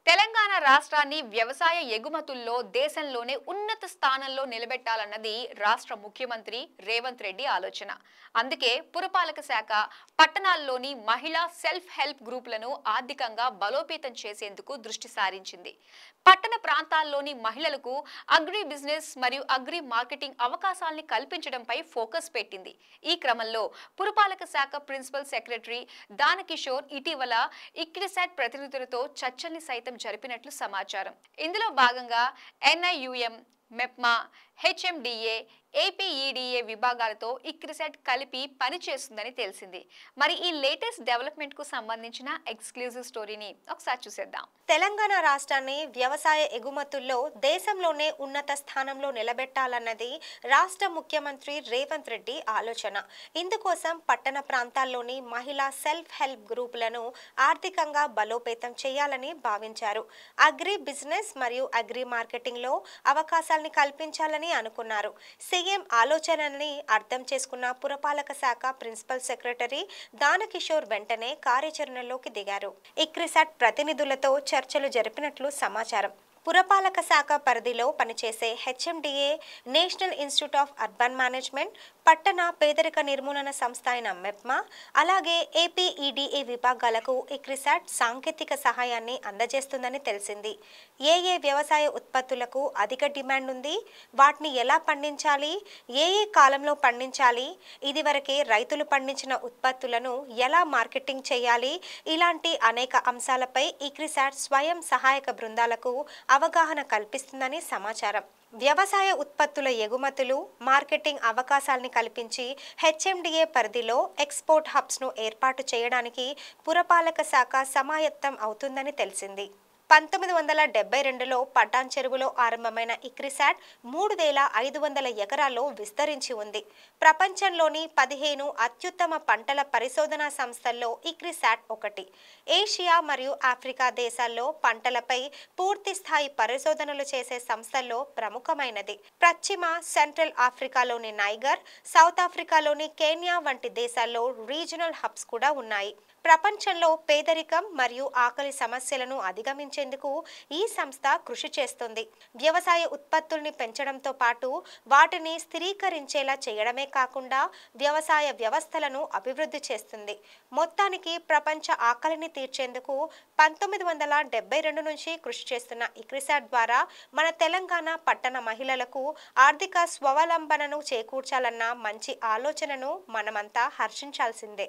తెలంగాణ రాష్ట్రాన్ని వ్యవసాయ ఎగుమతుల్లో దేశంలోనే ఉన్నత స్థానంలో నిలబెట్టాలన్నది రాష్ట్ర ముఖ్యమంత్రి రేవంత్ రెడ్డి ఆలోచన. అందుకే పురపాలక శాఖ పట్టణాల్లోని మహిళా సెల్ఫ్ హెల్ప్ గ్రూపులను ఆర్థికంగా బలోపేతం చేసేందుకు దృష్టి సారించింది. పట్టణ ప్రాంతాల్లోని మహిళలకు అగ్రి బిజినెస్ మరియు అగ్రి మార్కెటింగ్ అవకాశాలను కల్పించడంపై ఫోకస్ పెట్టింది. ఈ క్రమంలో పురపాలక శాఖ ప్రిన్సిపల్ సెక్రటరీ దానకిషోర్ ఇటీవల ఇక్రిసాట్ ప్రతినిధులతో చర్చల్ని సైతం జరిపినట్లు సమాచారం. ఇందులో భాగంగా ఎన్ఐయుఎం, మెప్మా, హెచ్ఎండిఏ, ఏపీఈడిఏ విభాగాలతో ఇక్రిసాట్ కలిపి పనిచేస్తుందని తెలిసింది. మరి ఈ లేటెస్ట్ డెవలప్మెంట్ కు సంబంధించిన ఎక్స్క్లూజివ్ స్టోరీని ఒకసారి చూసేద్దాం. తెలంగాణ రాష్ట్రాన్ని వ్యవసాయ ఎగుమతుల్లో దేశంలోనే ఉన్నత స్థానంలో నిలబెట్టాలన్నది రాష్ట్ర ముఖ్యమంత్రి రేవంత్ రెడ్డి ఆలోచన. ఇందుకోసం పట్టణ ప్రాంతాల్లోని మహిళా సెల్ఫ్ హెల్ప్ గ్రూపులను ఆర్థికంగా బలోపేతం చేయాలని భావించారు. అగ్రి బిజినెస్ మరియు అగ్రి మార్కెటింగ్ లో అవకాశాలని కల్పించాలని అనుకున్నారు. సీఎం ఆలోచనని అర్థం చేసుకున్న పురపాలక శాఖ ప్రిన్సిపల్ సెక్రటరీ దానకిషోర్ వెంటనే కార్యాచరణలోకి దిగారు. ఇక్రిసాట్ ప్రతినిధులతో చర్చలు జరిపినట్లు సమాచారం. పురపాలక శాఖ పరిధిలో పనిచేసే HMDA, national institute of urban management, పట్టణ పేదరిక నిర్మూలన సంస్థ అయిన మెప్మా, అలాగే ఏపీఈడిఏ విభాగాలకు ఇక్రిసాట్ సాంకేతిక సహాయాన్ని అందజేస్తుందని తెలిసింది. ఏ వ్యవసాయ ఉత్పత్తులకు అధిక డిమాండ్ ఉంది, వాటిని ఎలా పండించాలి, ఏ కాలంలో పండించాలి, ఇదివరకే రైతులు పండించిన ఉత్పత్తులను ఎలా మార్కెటింగ్ చేయాలి, ఇలాంటి అనేక అంశాలపై ఇక్రిసాట్ స్వయం సహాయక బృందాలకు అవగాహన కల్పిస్తుందని సమాచారం. వ్యవసాయ ఉత్పత్తుల ఎగుమతులు, మార్కెటింగ్ అవకాశాలని కల్పించి హెచ్ఎండిఏ పరిధిలో ఎక్స్పోర్ట్ హబ్స్ ను ఏర్పాటు చేయడానికి పురపాలక శాఖ సమాయత్తం అవుతుందని తెలిసింది. 1972లో పటాన్ చెరువులో ఆరంభమైన ఇక్రిసాట్ 3500 ఎకరాల్లో విస్తరించి ఉంది. ప్రపంచంలోని 15 అత్యుత్తమ పంటల పరిశోధనా సంస్థల్లో ఇక్రిసాట్ ఒకటి. ఏషియా మరియు ఆఫ్రికా దేశాల్లో పంటలపై పూర్తి స్థాయి పరిశోధనలు చేసే సంస్థల్లో ప్రముఖమైనది. పశ్చిమ, సెంట్రల్ ఆఫ్రికాలోని నైగర్, సౌత్ ఆఫ్రికాలోని కెన్యా వంటి దేశాల్లో రీజనల్ హబ్స్ కూడా ఉన్నాయి. ప్రపంచంలో పేదరికం మరియు ఆకలి సమస్యలను అధిగమించేందుకు ఈ సంస్థ కృషి చేస్తుంది. వ్యవసాయ ఉత్పత్తుల్ని పెంచడంతో పాటు వాటిని స్థిరీకరించేలా చేయడమే కాకుండా వ్యవసాయ వ్యవస్థలను అభివృద్ధి చేస్తుంది. మొత్తానికి ప్రపంచ ఆకలిని తీర్చేందుకు 1972 నుంచి కృషి చేస్తున్న ఇక్రిసాట్ ద్వారా మన తెలంగాణ పట్టణ మహిళలకు ఆర్థిక స్వావలంబనను చేకూర్చాలన్న మంచి ఆలోచనను మనమంతా హర్షించాల్సిందే.